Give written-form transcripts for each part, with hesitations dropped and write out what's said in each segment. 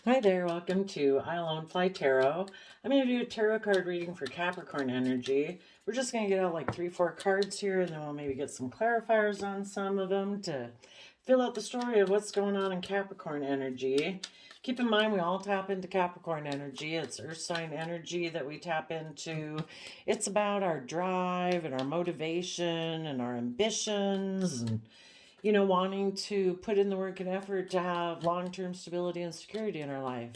Hi there, welcome to I Alone Fly Tarot. I'm going to do a tarot card reading for Capricorn energy. We're just going to get out like 3-4 cards here, and then we'll maybe get some clarifiers on some of them to fill out the story of what's going on in Capricorn energy. Keep in mind we all tap into Capricorn energy. It's earth sign energy that we tap into. It's about our drive and our motivation and our ambitions and wanting to put in the work and effort to have long-term stability and security in our life.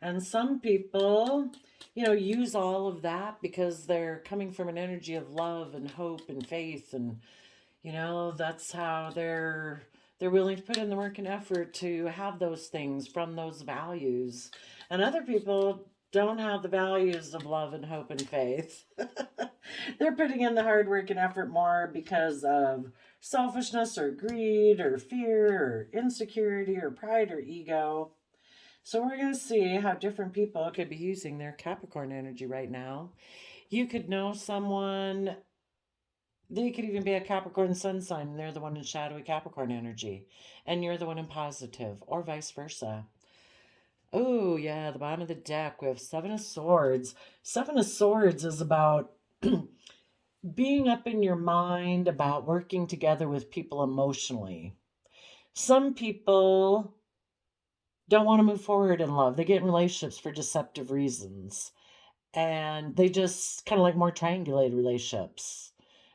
And some people, use all of that because they're coming from an energy of love and hope and faith. And, that's how they're willing to put in the work and effort to have those things from those values. And other people don't have the values of love and hope and faith. They're putting in the hard work and effort more because of selfishness or greed or fear or insecurity or pride or ego. So we're going to see how different people could be using their Capricorn energy right now. You could know someone, they could even be a Capricorn sun sign, and they're the one in shadowy Capricorn energy, and you're the one in positive, or vice versa. Oh, yeah, the bottom of the deck, we have Seven of Swords. Seven of Swords is about being up in your mind, about working together with people emotionally. Some people don't want to move forward in love. They get in relationships for deceptive reasons. And they just kind of like more triangulated relationships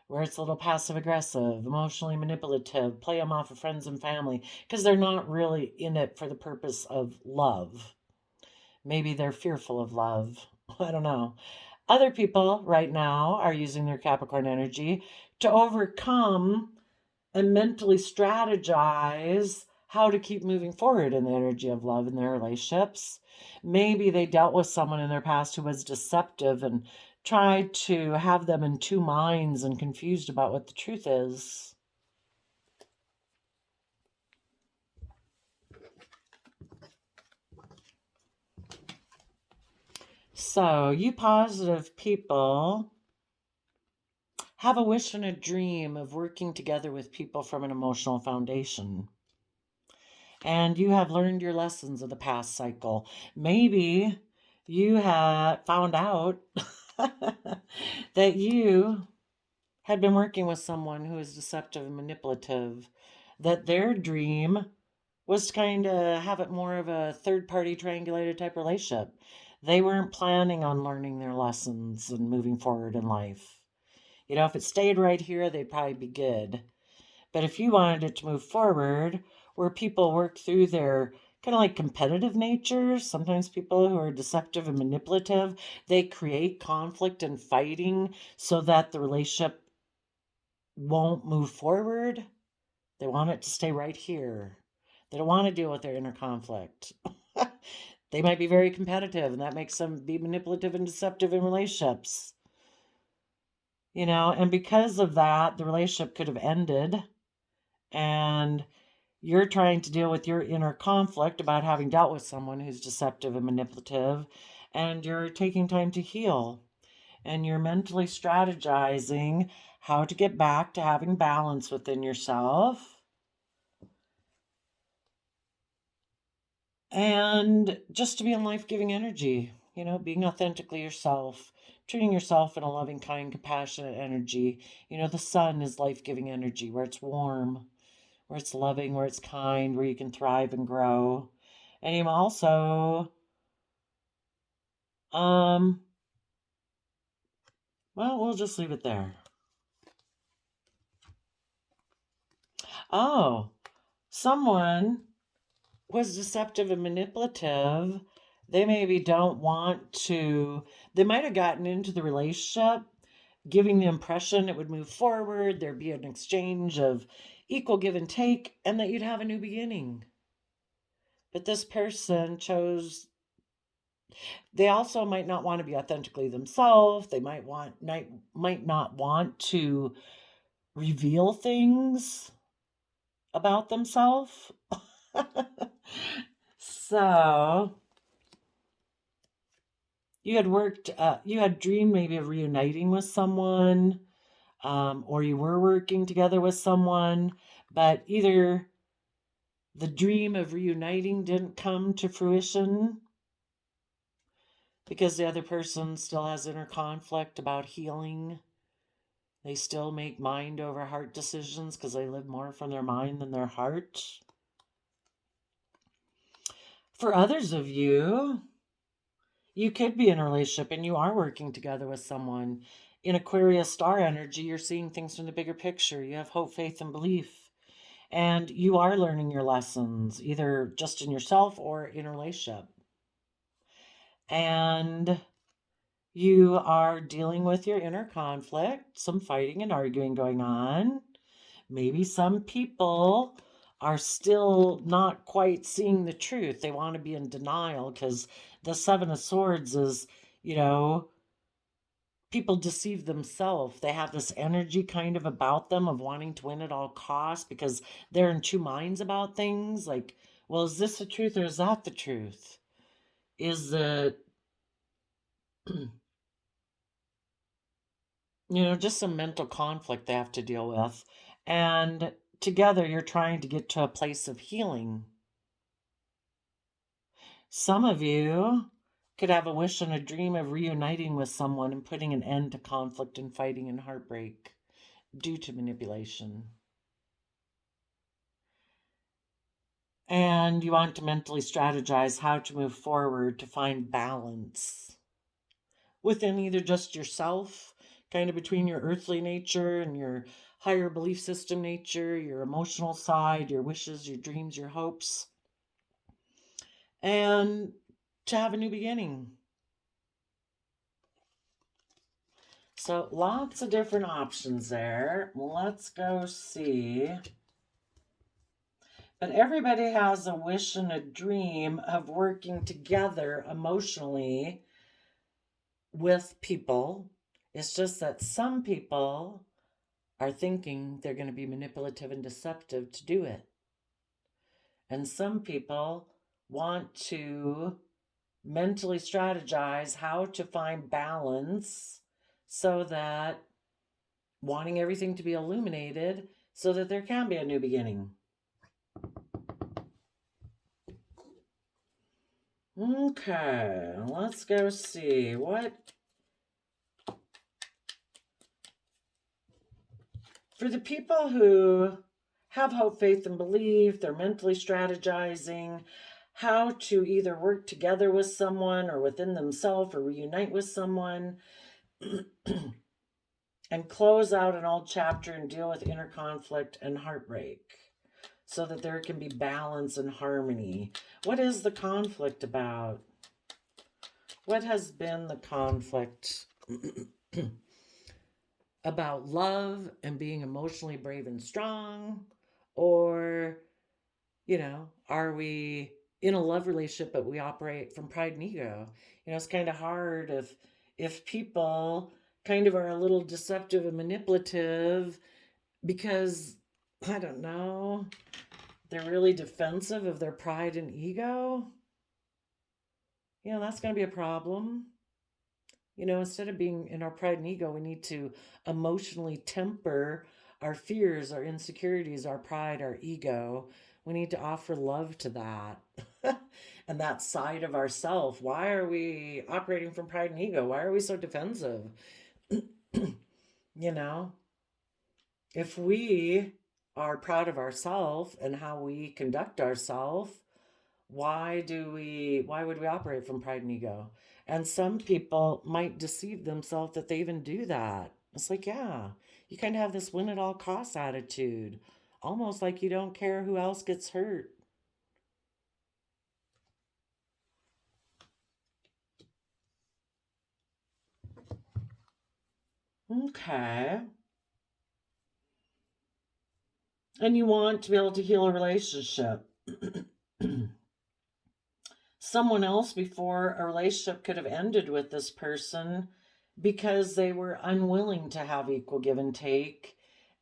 where it's a little passive aggressive, emotionally manipulative, play them off of friends and family because they're not really in it for the purpose of love. Maybe they're fearful of love. I don't know. Other people right now are using their Capricorn energy to overcome and mentally strategize how to keep moving forward in the energy of love in their relationships. Maybe they dealt with someone in their past who was deceptive and tried to have them in two minds and confused about what the truth is. So, you positive people have a wish and a dream of working together with people from an emotional foundation. And you have learned your lessons of the past cycle. Maybe you had found out that you had been working with someone who is deceptive and manipulative, that their dream was to kind of have it more of a third-party triangulated type relationship. They weren't planning on learning their lessons and moving forward in life. If it stayed right here, they'd probably be good. But if you wanted it to move forward, where people work through their kind of like competitive nature, sometimes people who are deceptive and manipulative, they create conflict and fighting so that the relationship won't move forward. They want it to stay right here. They don't want to deal with their inner conflict. They might be very competitive, and that makes them be manipulative and deceptive in relationships. And because of that, the relationship could have ended, and you're trying to deal with your inner conflict about having dealt with someone who's deceptive and manipulative, and you're taking time to heal, and you're mentally strategizing how to get back to having balance within yourself and just to be in life-giving energy, being authentically yourself, treating yourself in a loving, kind, compassionate energy. The sun is life-giving energy, where it's warm, where it's loving, where it's kind, where you can thrive and grow. And you also, well, we'll just leave it there. Oh, someone was deceptive and manipulative. They maybe don't want to, they might have gotten into the relationship giving the impression it would move forward, there'd be an exchange of equal give and take, and that you'd have a new beginning. But this person chose, they also might not want to be authentically themselves. They might not want to reveal things about themselves. So you had dreamed maybe of reuniting with someone, or you were working together with someone, but either the dream of reuniting didn't come to fruition because the other person still has inner conflict about healing. They still make mind over heart decisions because they live more from their mind than their heart. For others of you, you could be in a relationship and you are working together with someone. In Aquarius star energy, you're seeing things from the bigger picture. You have hope, faith, and belief. And you are learning your lessons, either just in yourself or in a relationship. And you are dealing with your inner conflict, some fighting and arguing going on. Maybe some people are still not quite seeing the truth. They want to be in denial because the Seven of Swords is, people deceive themselves. They have this energy kind of about them of wanting to win at all costs because they're in two minds about things. Like, well, is this the truth or is that the truth? Is it, just some mental conflict they have to deal with. And together you're trying to get to a place of healing. Some of you could have a wish and a dream of reuniting with someone and putting an end to conflict and fighting and heartbreak due to manipulation. And you want to mentally strategize how to move forward to find balance within either just yourself, kind of between your earthly nature and your higher belief system nature, your emotional side, your wishes, your dreams, your hopes, and to have a new beginning. So lots of different options there. Let's go see. But everybody has a wish and a dream of working together emotionally with people. It's just that some people are thinking they're going to be manipulative and deceptive to do it. And some people want to mentally strategize how to find balance so that wanting everything to be illuminated so that there can be a new beginning. Okay, let's go see what. For the people who have hope, faith, and belief, they're mentally strategizing how to either work together with someone or within themselves or reunite with someone and close out an old chapter and deal with inner conflict and heartbreak so that there can be balance and harmony. What is the conflict about? What has been the conflict about love and being emotionally brave and strong? Or, are we in a love relationship but we operate from pride and ego? It's kind of hard if people kind of are a little deceptive and manipulative because, I don't know, they're really defensive of their pride and ego. That's going to be a problem. Instead of being in our pride and ego, we need to emotionally temper our fears, our insecurities, our pride, our ego. We need to offer love to that and that side of ourself. Why are we operating from pride and ego? Why are we so defensive? If we are proud of ourselves and how we conduct ourselves, why would we operate from pride and ego? And some people might deceive themselves that they even do that. It's like, yeah, you kind of have this win at all costs attitude, almost like you don't care who else gets hurt. Okay. And you want to be able to heal a relationship. Someone else before a relationship could have ended with this person because they were unwilling to have equal give and take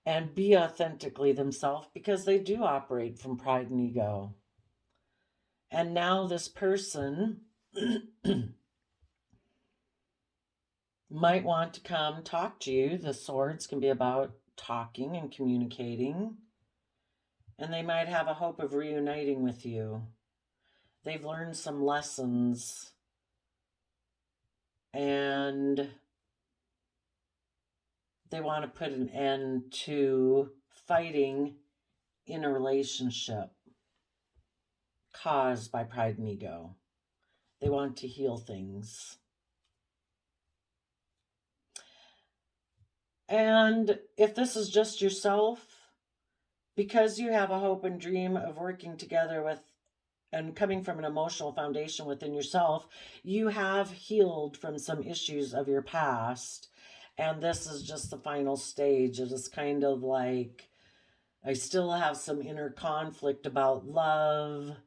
and be authentically themselves because they do operate from pride and ego. And now this person might want to come talk to you. The swords can be about talking and communicating. And they might have a hope of reuniting with you. They've learned some lessons. And they want to put an end to fighting in a relationship caused by pride and ego. They want to heal things. And if this is just yourself, because you have a hope and dream of working together with and coming from an emotional foundation within yourself, you have healed from some issues of your past. And this is just the final stage. It is kind of like, I still have some inner conflict about love.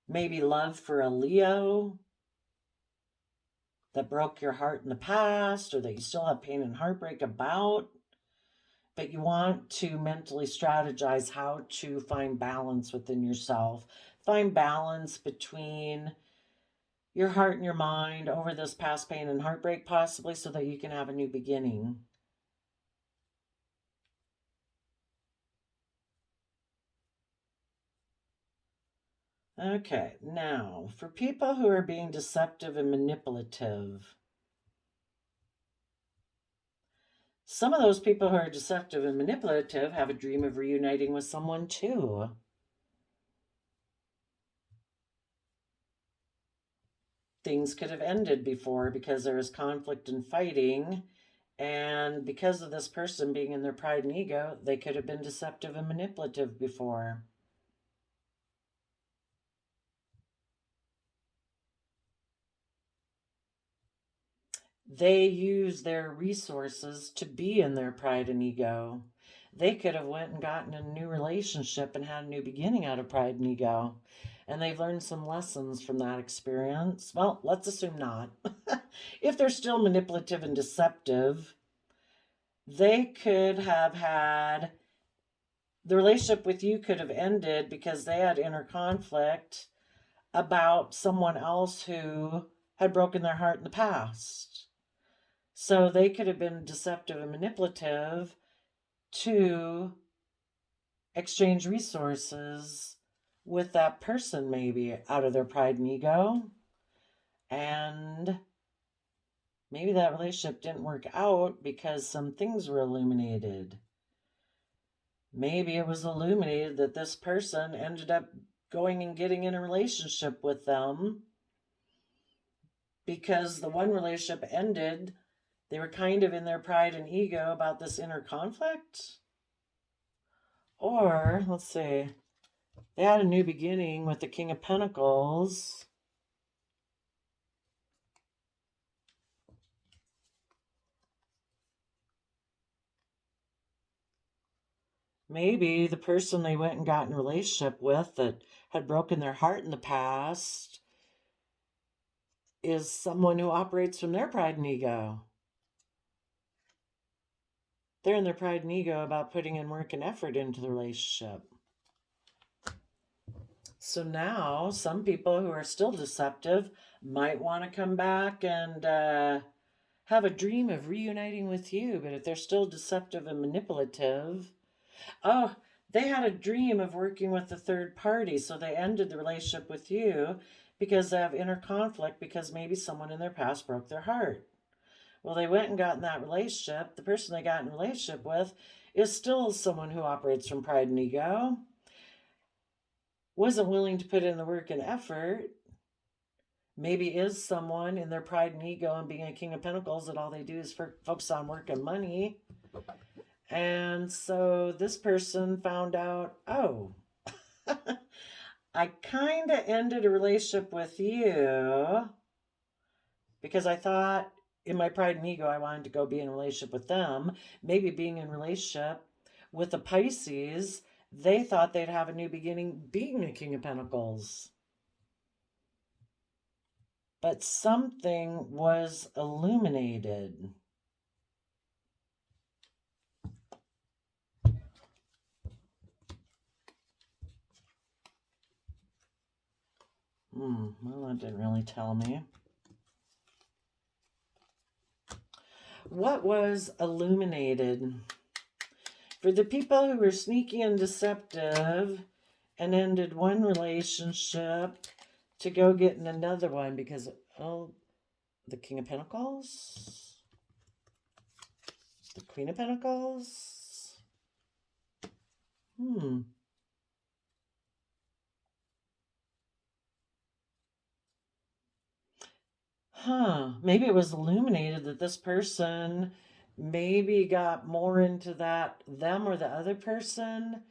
Maybe love for a Leo that broke your heart in the past, or that you still have pain and heartbreak about. But you want to mentally strategize how to find balance within yourself. Find balance between your heart and your mind over this past pain and heartbreak, possibly, so that you can have a new beginning. Okay, now, for people who are being deceptive and manipulative, some of those people who are deceptive and manipulative have a dream of reuniting with someone too. Things could have ended before because there was conflict and fighting. And because of this person being in their pride and ego, they could have been deceptive and manipulative before. They use their resources to be in their pride and ego. They could have went and gotten a new relationship and had a new beginning out of pride and ego. And they've learned some lessons from that experience. Well, let's assume not. If they're still manipulative and deceptive, they could have had, the relationship with you could have ended because they had inner conflict about someone else who had broken their heart in the past. So they could have been deceptive and manipulative to exchange resources with that person, maybe out of their pride and ego. And maybe that relationship didn't work out because some things were illuminated. Maybe it was illuminated that this person ended up going and getting in a relationship with them because the one relationship ended. They were kind of in their pride and ego about this inner conflict. Or, let's see, they had a new beginning with the King of Pentacles. Maybe the person they went and got in a relationship with that had broken their heart in the past is someone who operates from their pride and ego. They're in their pride and ego about putting in work and effort into the relationship. So now some people who are still deceptive might want to come back and have a dream of reuniting with you. But if they're still deceptive and manipulative, oh, they had a dream of working with the third party. So they ended the relationship with you because they have inner conflict because maybe someone in their past broke their heart. Well, they went and got in that relationship. The person they got in a relationship with is still someone who operates from pride and ego, wasn't willing to put in the work and effort, maybe is someone in their pride and ego and being a King of Pentacles that all they do is focus on work and money. And so this person found out, oh, I kind of ended a relationship with you because I thought in my pride and ego I wanted to go be in a relationship with them. Maybe being in a relationship with the Pisces, they thought they'd have a new beginning being a King of Pentacles. But something was illuminated. Well, that didn't really tell me. What was illuminated? For the people who were sneaky and deceptive and ended one relationship to go get in another one because, oh, the King of Pentacles, the Queen of Pentacles. Maybe it was illuminated that this person maybe got more into that, them or the other person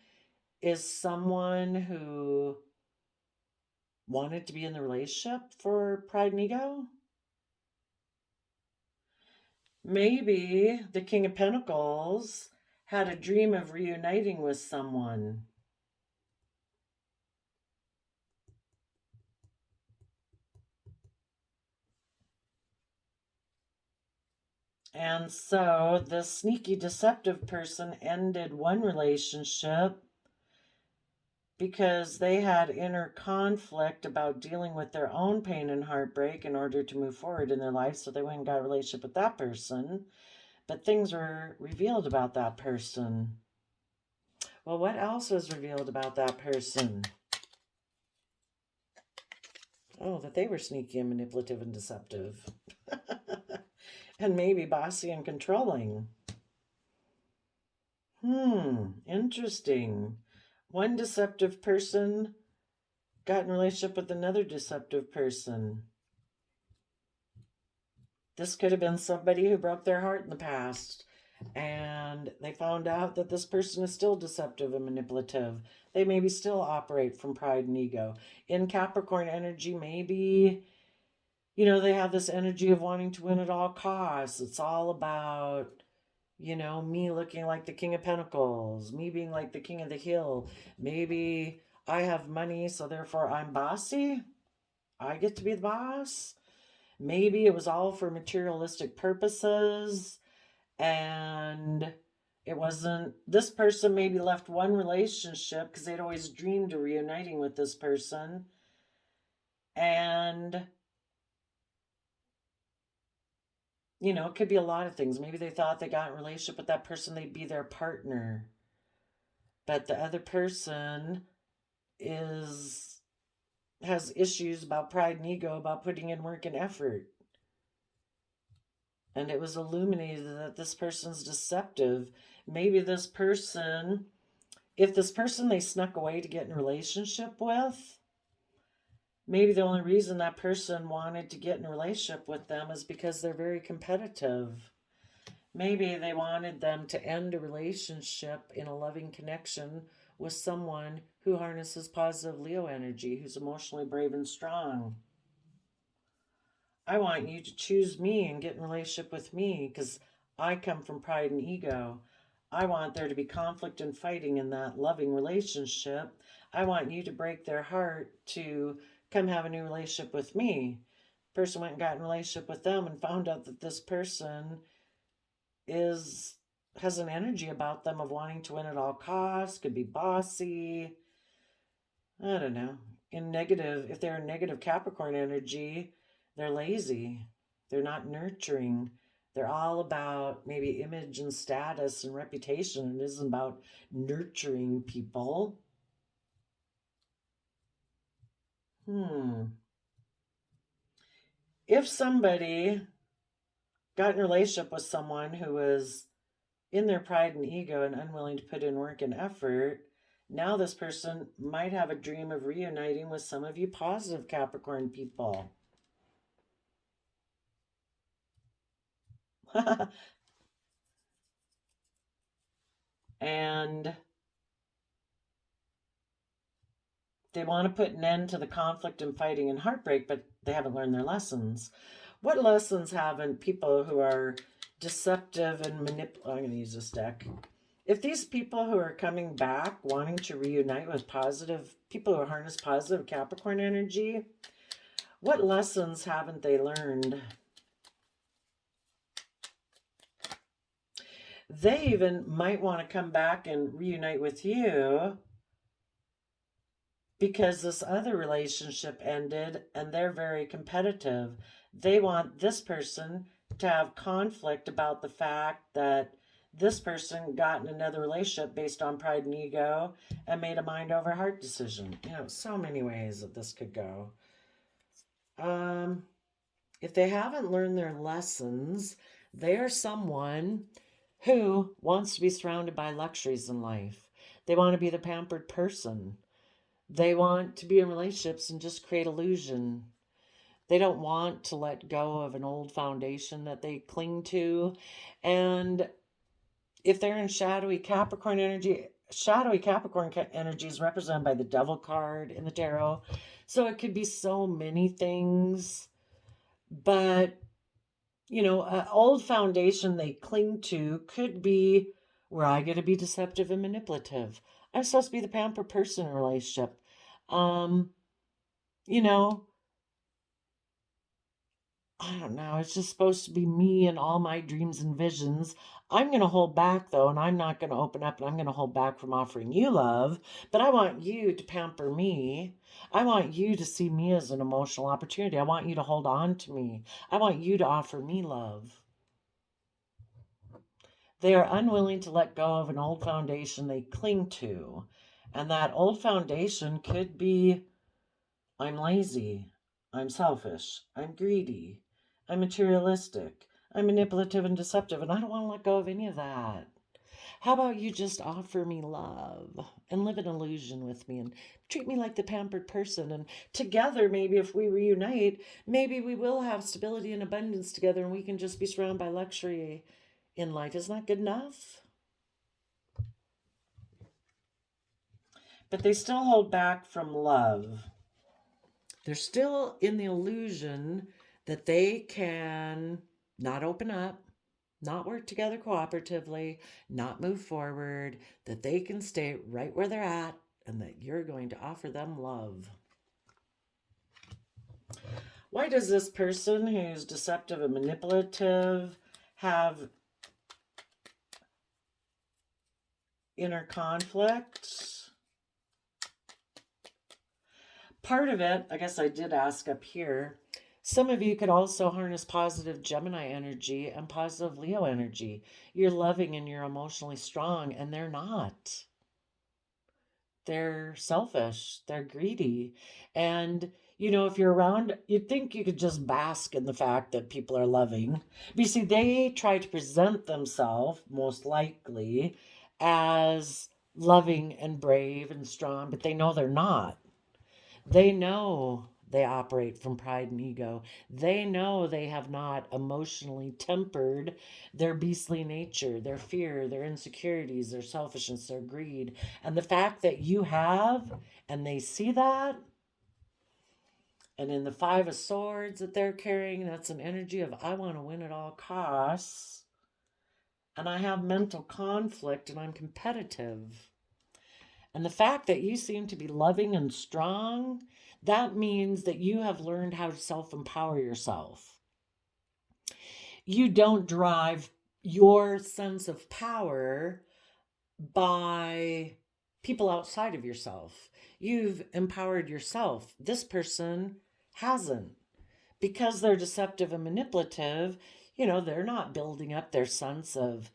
is someone who wanted to be in the relationship for pride and ego. Maybe the King of Pentacles had a dream of reuniting with someone. And so the sneaky deceptive person ended one relationship because they had inner conflict about dealing with their own pain and heartbreak in order to move forward in their life. So they went and got a relationship with that person, but things were revealed about that person. Well, what else was revealed about that person? Oh, that they were sneaky and manipulative and deceptive. And maybe bossy and controlling. Interesting. One deceptive person got in a relationship with another deceptive person. This could have been somebody who broke their heart in the past, and they found out that this person is still deceptive and manipulative. They maybe still operate from pride and ego. In Capricorn energy, maybe, they have this energy of wanting to win at all costs. It's all about, me looking like the King of Pentacles, me being like the King of the Hill. Maybe I have money, so therefore I'm bossy. I get to be the boss. Maybe it was all for materialistic purposes, and it wasn't. This person maybe left one relationship because they'd always dreamed of reuniting with this person, and it could be a lot of things. Maybe they thought they got in a relationship with that person, they'd be their partner, but the other person has issues about pride and ego, about putting in work and effort. And it was illuminated that this person's deceptive. Maybe this person, if this person they snuck away to get in a relationship with, maybe the only reason that person wanted to get in a relationship with them is because they're very competitive. Maybe they wanted them to end a relationship in a loving connection with someone who harnesses positive Leo energy, who's emotionally brave and strong. I want you to choose me and get in a relationship with me because I come from pride and ego. I want there to be conflict and fighting in that loving relationship. I want you to break their heart to come have a new relationship with me. Person went and got in a relationship with them and found out that this person has an energy about them of wanting to win at all costs, could be bossy. I don't know. If they're in negative Capricorn energy, they're lazy. They're not nurturing. They're all about maybe image and status and reputation. It isn't about nurturing people. If somebody got in a relationship with someone who was in their pride and ego and unwilling to put in work and effort, now this person might have a dream of reuniting with some of you positive Capricorn people. And they want to put an end to the conflict and fighting and heartbreak, but they haven't learned their lessons. What lessons haven't people who are deceptive and manipulative? I'm going to use this deck. If these people who are coming back wanting to reunite with positive people who harness positive Capricorn energy, what lessons haven't they learned? They even might want to come back and reunite with you because this other relationship ended and they're very competitive. They want this person to have conflict about the fact that this person got in another relationship based on pride and ego and made a mind over heart decision. So many ways that this could go. If they haven't learned their lessons, they are someone who wants to be surrounded by luxuries in life. They want to be the pampered person. They want to be in relationships and just create illusion. They don't want to let go of an old foundation that they cling to. And if they're in shadowy Capricorn energy is represented by the Devil card in the tarot. So it could be so many things. But, an old foundation they cling to could be where I get to be deceptive and manipulative. I'm supposed to be the pampered person in a relationship. You know, I don't know. It's just supposed to be me and all my dreams and visions. I'm going to hold back, though, and I'm not going to open up, and I'm going to hold back from offering you love. But I want you to pamper me. I want you to see me as an emotional opportunity. I want you to hold on to me. I want you to offer me love. They are unwilling to let go of an old foundation they cling to. And that old foundation could be, I'm lazy, I'm selfish, I'm greedy, I'm materialistic, I'm manipulative and deceptive, and I don't want to let go of any of that. How about you just offer me love and live an illusion with me and treat me like the pampered person? And together, maybe if we reunite, maybe we will have stability and abundance together and we can just be surrounded by luxury in life. Isn't that good enough? But they still hold back from love. They're still in the illusion that they can not open up, not work together cooperatively, not move forward, that they can stay right where they're at, and that you're going to offer them love. Why does this person who's deceptive and manipulative have inner conflict? Part of it, I guess I did ask up here, some of you could also harness positive Gemini energy and positive Leo energy. You're loving and you're emotionally strong, and they're not. They're selfish, they're greedy. And, if you're around, you'd think you could just bask in the fact that people are loving. But you see, they try to present themselves, most likely, as loving and brave and strong, but they know they're not. They know they operate from pride and ego. They know they have not emotionally tempered their beastly nature, their fear, their insecurities, their selfishness, their greed. And the fact that you have, and they see that, and in the Five of Swords that they're carrying, that's an energy of, I want to win at all costs. And I have mental conflict and I'm competitive. And the fact that you seem to be loving and strong, that means that you have learned how to self-empower yourself. You don't drive your sense of power by people outside of yourself. You've empowered yourself. This person hasn't. Because they're deceptive and manipulative, they're not building up their sense of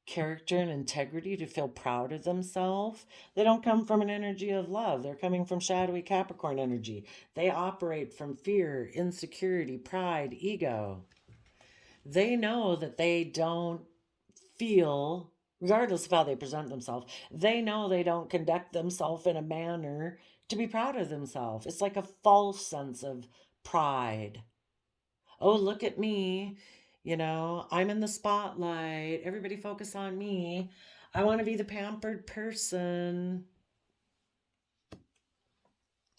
character and integrity to feel proud of themselves. They don't come from an energy of love. They're coming from shadowy Capricorn energy. They operate from fear, insecurity, pride, ego. They know that they don't feel, regardless of how they present themselves, they know they don't conduct themselves in a manner to be proud of themselves. It's like a false sense of pride. Oh, look at me. I'm in the spotlight. Everybody focus on me. I want to be the pampered person.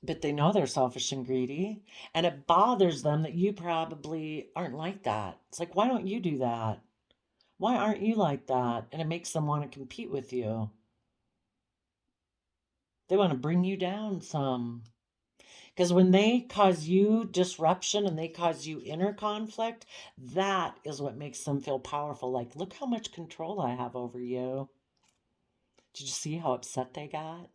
But they know they're selfish and greedy. And it bothers them that you probably aren't like that. It's like, why don't you do that? Why aren't you like that? And it makes them want to compete with you. They want to bring you down some. Because when they cause you disruption and they cause you inner conflict, that is what makes them feel powerful. Like, look how much control I have over you. Did you see how upset they got?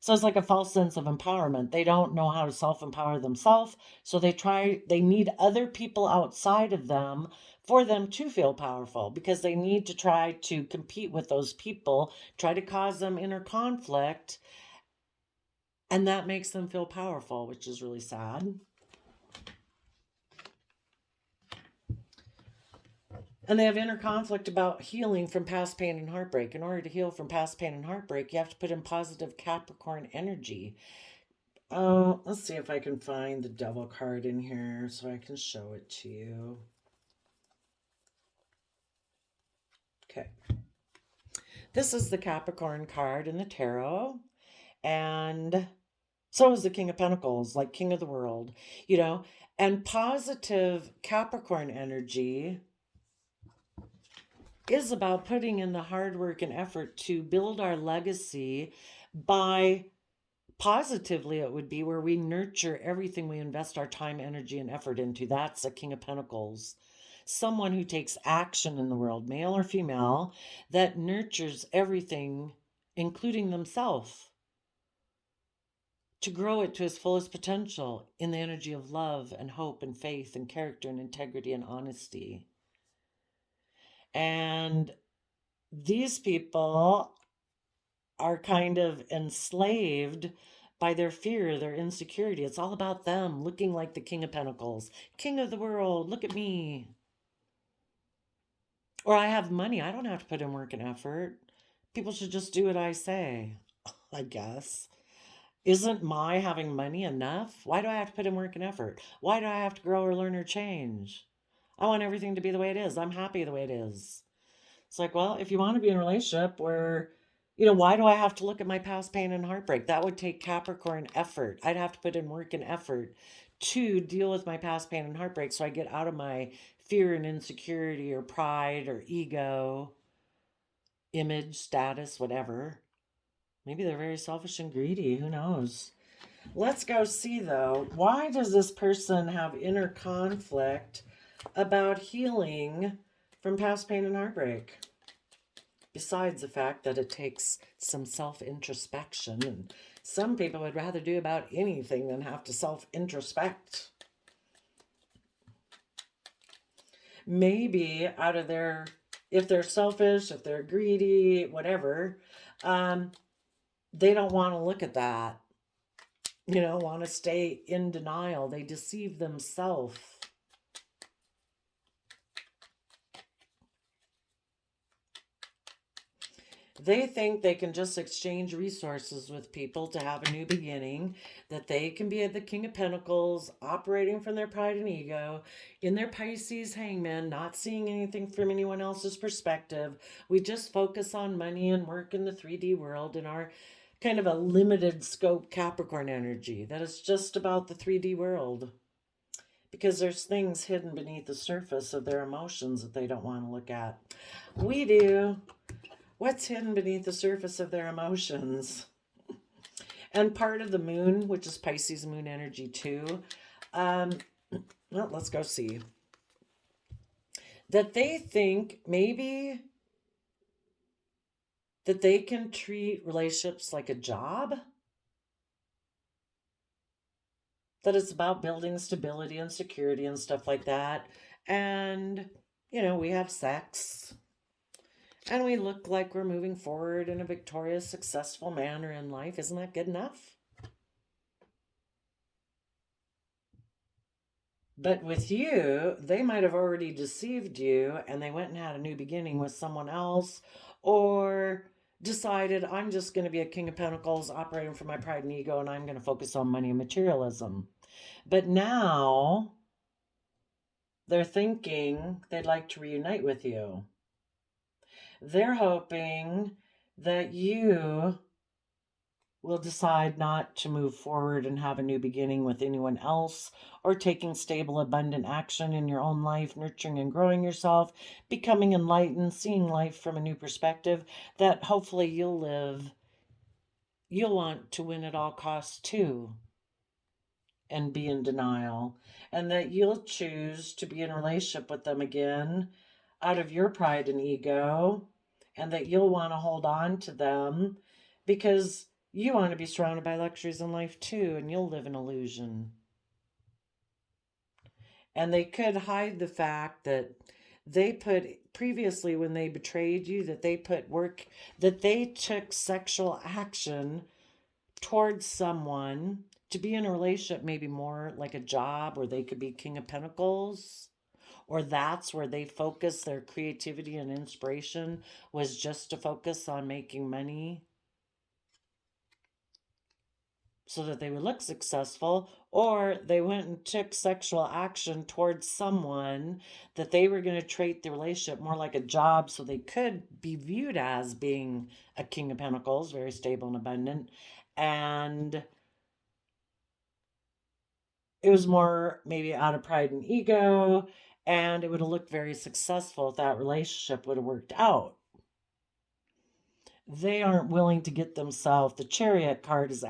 So it's like a false sense of empowerment. They don't know how to self-empower themselves, so they need other people outside of them for them to feel powerful, because they need to try to compete with those people, try to cause them inner conflict, and that makes them feel powerful, which is really sad. And they have inner conflict about healing from past pain and heartbreak. In order to heal from past pain and heartbreak, you have to put in positive Capricorn energy. Oh, let's see if I can find the devil card in here so I can show it to you. Okay. This is the Capricorn card in the tarot. And so is the King of Pentacles, like King of the World, you know. And positive Capricorn energy is about putting in the hard work and effort to build our legacy by positively, it would be where we nurture everything we invest our time, energy, and effort into. That's a King of Pentacles. Someone who takes action in the world, male or female, that nurtures everything, including themselves, to grow it to its fullest potential in the energy of love and hope and faith and character and integrity and honesty. And these people are kind of enslaved by their fear, their insecurity. It's all about them looking like the King of Pentacles, King of the world, look at me. Or I have money, I don't have to put in work and effort. People should just do what I say, I guess. Isn't my having money enough? Why do I have to put in work and effort? Why do I have to grow or learn or change? I want everything to be the way it is. I'm happy the way it is. It's like, well, if you want to be in a relationship where, why do I have to look at my past pain and heartbreak? That would take Capricorn effort. I'd have to put in work and effort to deal with my past pain and heartbreak so I get out of my fear and insecurity or pride or ego, image, status, whatever. Maybe they're very selfish and greedy. Who knows? Let's go see, though, why does this person have inner conflict about healing from past pain and heartbreak? Besides the fact that it takes some self-introspection, and some people would rather do about anything than have to self-introspect. Maybe out of their, if they're selfish, if they're greedy, whatever, they don't want to look at that, want to stay in denial. They deceive themselves. They think they can just exchange resources with people to have a new beginning, that they can be at the King of Pentacles, operating from their pride and ego, in their Pisces hangman, not seeing anything from anyone else's perspective. We just focus on money and work in the 3D world in our kind of a limited scope Capricorn energy, that is just about the 3D world. Because there's things hidden beneath the surface of their emotions that they don't want to look at. We do. What's hidden beneath the surface of their emotions? And part of the moon, which is Pisces moon energy too, well, let's go see. That they think maybe that they can treat relationships like a job. That it's about building stability and security and stuff like that. And, we have sex. And we look like we're moving forward in a victorious, successful manner in life. Isn't that good enough? But with you, they might have already deceived you and they went and had a new beginning with someone else, or decided, I'm just going to be a King of Pentacles operating from my pride and ego, and I'm going to focus on money and materialism. But now they're thinking they'd like to reunite with you. They're hoping that you will decide not to move forward and have a new beginning with anyone else, or taking stable, abundant action in your own life, nurturing and growing yourself, becoming enlightened, seeing life from a new perspective, that hopefully you'll want to win at all costs too, and be in denial, and that you'll choose to be in a relationship with them again out of your pride and ego, and that you'll want to hold on to them because You want to be surrounded by luxuries in life too, and you'll live in illusion. And they could hide the fact that they put previously, when they betrayed you, that they put work, that they took sexual action towards someone to be in a relationship, maybe more like a job, or they could be King of Pentacles, or that's where they focus their creativity and inspiration, was just to focus on making money so that they would look successful, or they went and took sexual action towards someone that they were going to treat the relationship more like a job so they could be viewed as being a King of Pentacles, very stable and abundant. And it was more maybe out of pride and ego, and it would have looked very successful if that relationship would have worked out. They aren't willing to get themselves. The Chariot card is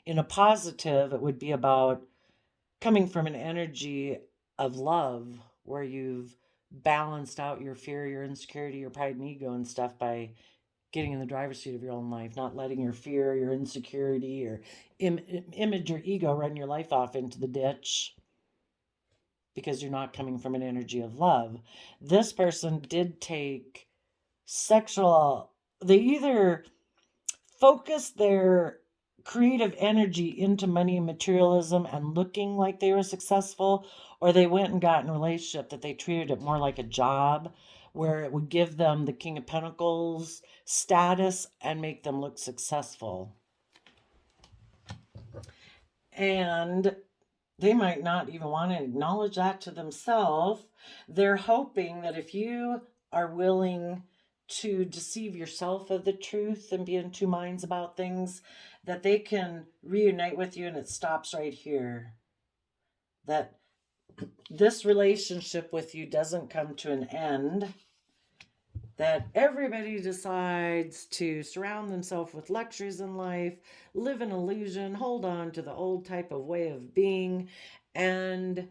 in a positive. It would be about coming from an energy of love, where you've balanced out your fear, your insecurity, your pride and ego and stuff by getting in the driver's seat of your own life, not letting your fear, your insecurity, your image, your ego run your life off into the ditch, because you're not coming from an energy of love. This person did take sexual, they either focused their creative energy into money and materialism and looking like they were successful, or they went and got in a relationship that they treated it more like a job, where it would give them the King of Pentacles status and make them look successful. And they might not even want to acknowledge that to themselves. They're hoping that if you are willing to deceive yourself of the truth and be in two minds about things, that they can reunite with you, and it stops right here. That this relationship with you doesn't come to an end. That everybody decides to surround themselves with luxuries in life, live in illusion, hold on to the old type of way of being, and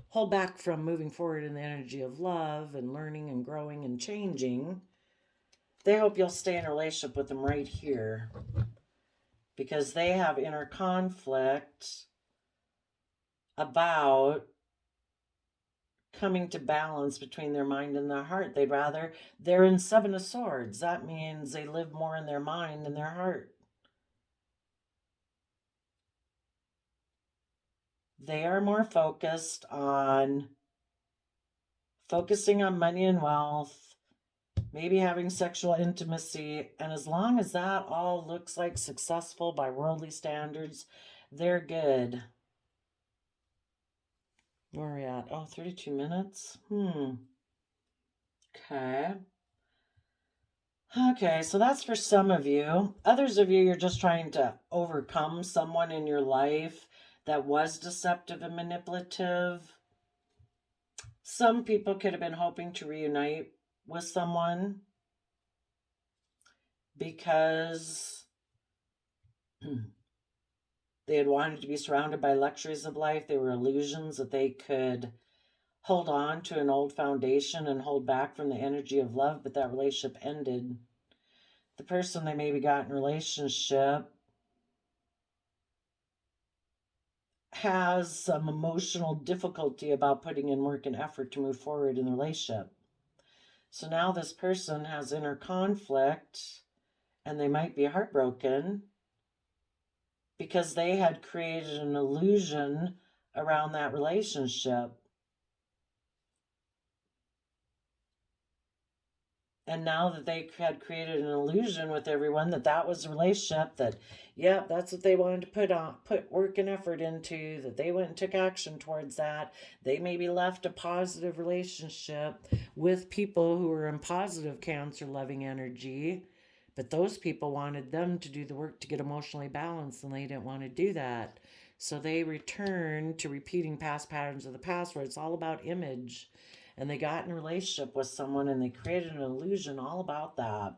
hold back from moving forward in the energy of love and learning and growing and changing. They hope you'll stay in a relationship with them right here, because they have inner conflict about coming to balance between their mind and their heart. They're in Seven of Swords. That means they live more in their mind than their heart. They are more focused on focusing on money and wealth, maybe having sexual intimacy, and as long as that all looks like successful by worldly standards, they're good. Where are we at? Oh, 32 minutes. Okay. Okay, so that's for some of you. Others of you, you're just trying to overcome someone in your life that was deceptive and manipulative. Some people could have been hoping to reunite with someone because they had wanted to be surrounded by luxuries of life. They were illusions that they could hold on to an old foundation and hold back from the energy of love, but that relationship ended. The person they maybe got in a relationship has some emotional difficulty about putting in work and effort to move forward in the relationship. So now this person has inner conflict, and they might be heartbroken because they had created an illusion around that relationship. And now that they had created an illusion with everyone that was a relationship, that, yeah, that's what they wanted to put work and effort into, that they went and took action towards that. They maybe left a positive relationship with people who were in positive Cancer loving energy, but those people wanted them to do the work to get emotionally balanced, and they didn't want to do that. So they returned to repeating past patterns of the past, where it's all about image. And they got in a relationship with someone and they created an illusion all about that.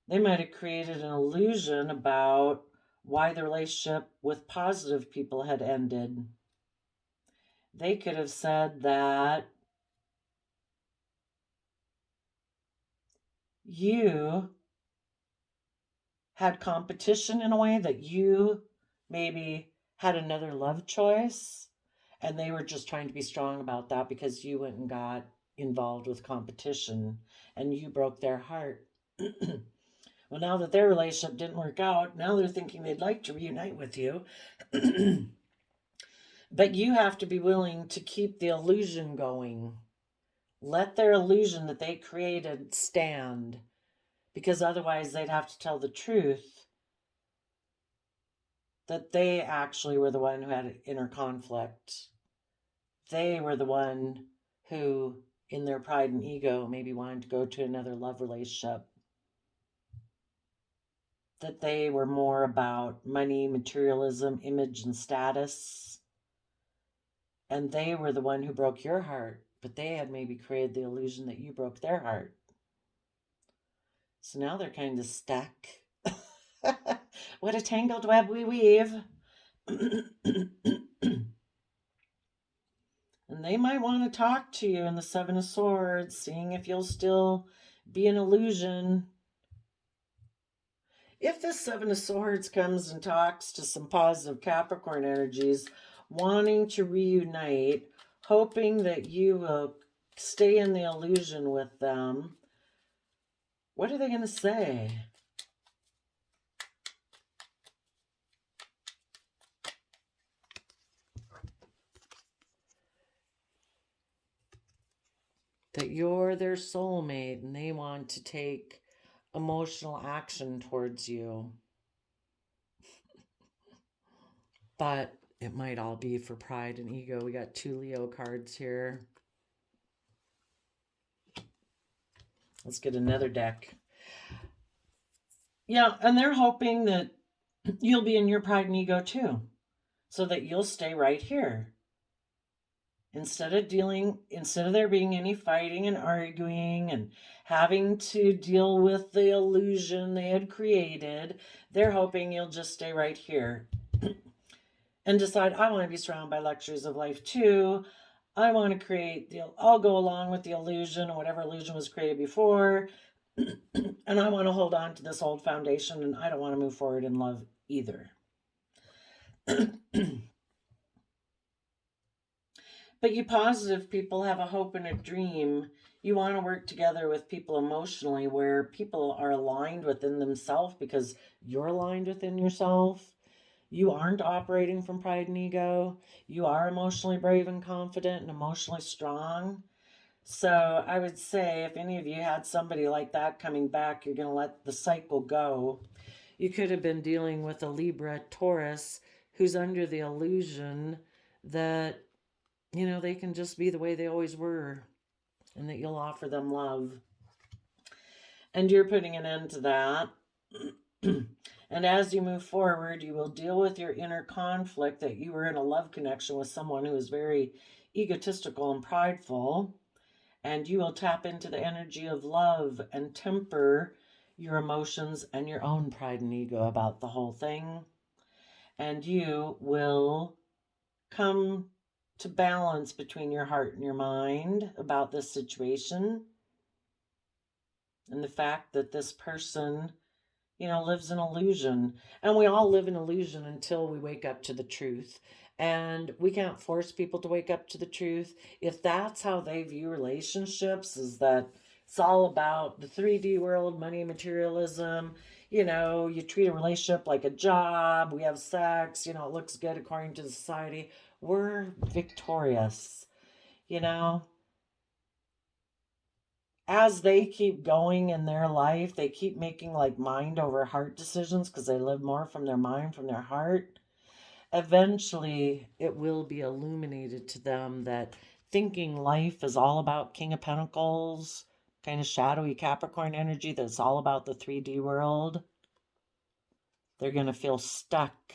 They might have created an illusion about why the relationship with positive people had ended. They could have said that you had competition in a way, that you maybe had another love choice and they were just trying to be strong about that because you went and got involved with competition and you broke their heart. Well, now that their relationship didn't work out, now they're thinking they'd like to reunite with you. But you have to be willing to keep the illusion going. Let their illusion that they created stand, because otherwise they'd have to tell the truth that they actually were the one who had inner conflict. They were the one who, in their pride and ego, maybe wanted to go to another love relationship. That they were more about money, materialism, image, and status. And they were the one who broke your heart, but they had maybe created the illusion that you broke their heart. So now they're kind of stuck. What a tangled web we weave. And they might want to talk to you in the Seven of Swords, seeing if you'll still be an illusion. If the Seven of Swords comes and talks to some positive Capricorn energies, wanting to reunite, hoping that you will stay in the illusion with them, what are they going to say? That you're their soulmate and they want to take emotional action towards you. But it might all be for pride and ego. We got 2 Leo cards here. Let's get another deck. Yeah, and they're hoping that you'll be in your pride and ego too, so that you'll stay right here. Instead of there being any fighting and arguing and having to deal with the illusion they had created, they're hoping you'll just stay right here and decide, I want to be surrounded by luxuries of life too. I want to I'll go along with the illusion, whatever illusion was created before, and I want to hold on to this old foundation, and I don't want to move forward in love either. But you positive people have a hope and a dream. You want to work together with people emotionally where people are aligned within themselves because you're aligned within yourself. You aren't operating from pride and ego. You are emotionally brave and confident and emotionally strong. So I would say if any of you had somebody like that coming back, you're going to let the cycle go. You could have been dealing with a Libra Taurus who's under the illusion that, you know, they can just be the way they always were and that you'll offer them love. And you're putting an end to that. And as you move forward, you will deal with your inner conflict that you were in a love connection with someone who is very egotistical and prideful. And you will tap into the energy of love and temper your emotions and your own pride and ego about the whole thing. And you will come to balance between your heart and your mind about this situation. And the fact that this person, you know, lives in illusion. And we all live in illusion until we wake up to the truth. And we can't force people to wake up to the truth. If that's how they view relationships, is that it's all about the 3D world, money, materialism. You know, you treat a relationship like a job. We have sex. You know, it looks good according to the society. We're victorious, you know. As they keep going in their life, they keep making like mind over heart decisions because they live more from their mind, from their heart. Eventually, it will be illuminated to them that thinking life is all about King of Pentacles, kind of shadowy Capricorn energy, that's all about the 3D world. They're going to feel stuck.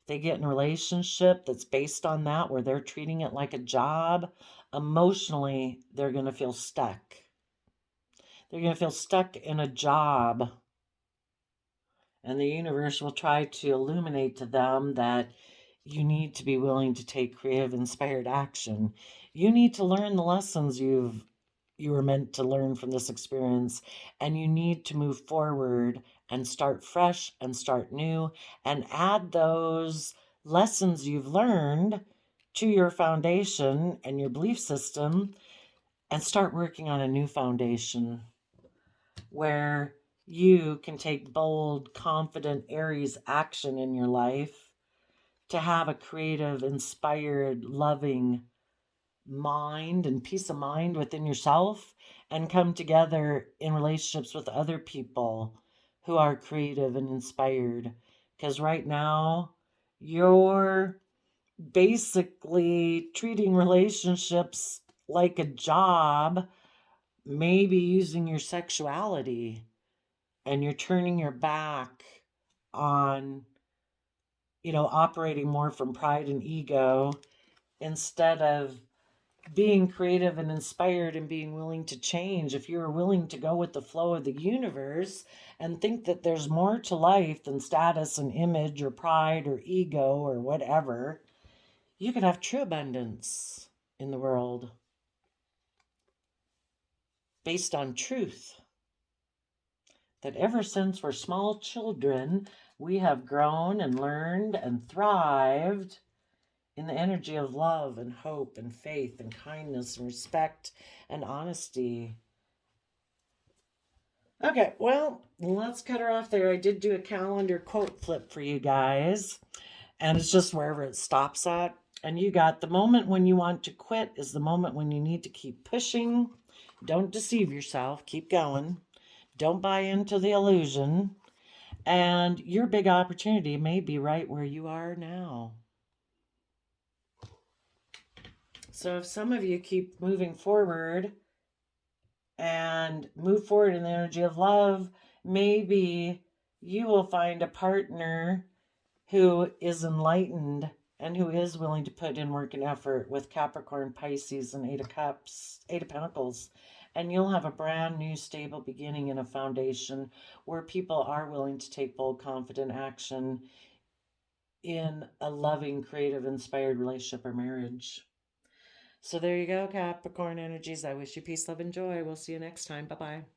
They get in a relationship that's based on that, where they're treating it like a job, emotionally, they're going to feel stuck. They're going to feel stuck in a job. And the universe will try to illuminate to them that you need to be willing to take creative, inspired action. You need to learn the lessons you were meant to learn from this experience, and you need to move forward and start fresh and start new and add those lessons you've learned to your foundation and your belief system and start working on a new foundation where you can take bold, confident Aries action in your life to have a creative, inspired, loving mind and peace of mind within yourself and come together in relationships with other people who are creative and inspired. Because right now, you're basically treating relationships like a job, maybe using your sexuality, and you're turning your back on, operating more from pride and ego instead of being creative and inspired and being willing to change. If you're willing to go with the flow of the universe and think that there's more to life than status and image or pride or ego or whatever, you can have true abundance in the world based on truth. That ever since we're small children, we have grown and learned and thrived in the energy of love and hope and faith and kindness and respect and honesty. Okay, well, let's cut her off there. I did do a calendar quote flip for you guys, and it's just wherever it stops at. And you got the moment when you want to quit is the moment when you need to keep pushing. Don't deceive yourself. Keep going. Don't buy into the illusion. And your big opportunity may be right where you are now. So if some of you keep moving forward and move forward in the energy of love, maybe you will find a partner who is enlightened and who is willing to put in work and effort with Capricorn, Pisces, and Eight of Cups, Eight of Pentacles. And you'll have a brand new stable beginning in a foundation where people are willing to take bold, confident action in a loving, creative, inspired relationship or marriage. So there you go, Capricorn energies. I wish you peace, love, and joy. We'll see you next time. Bye-bye.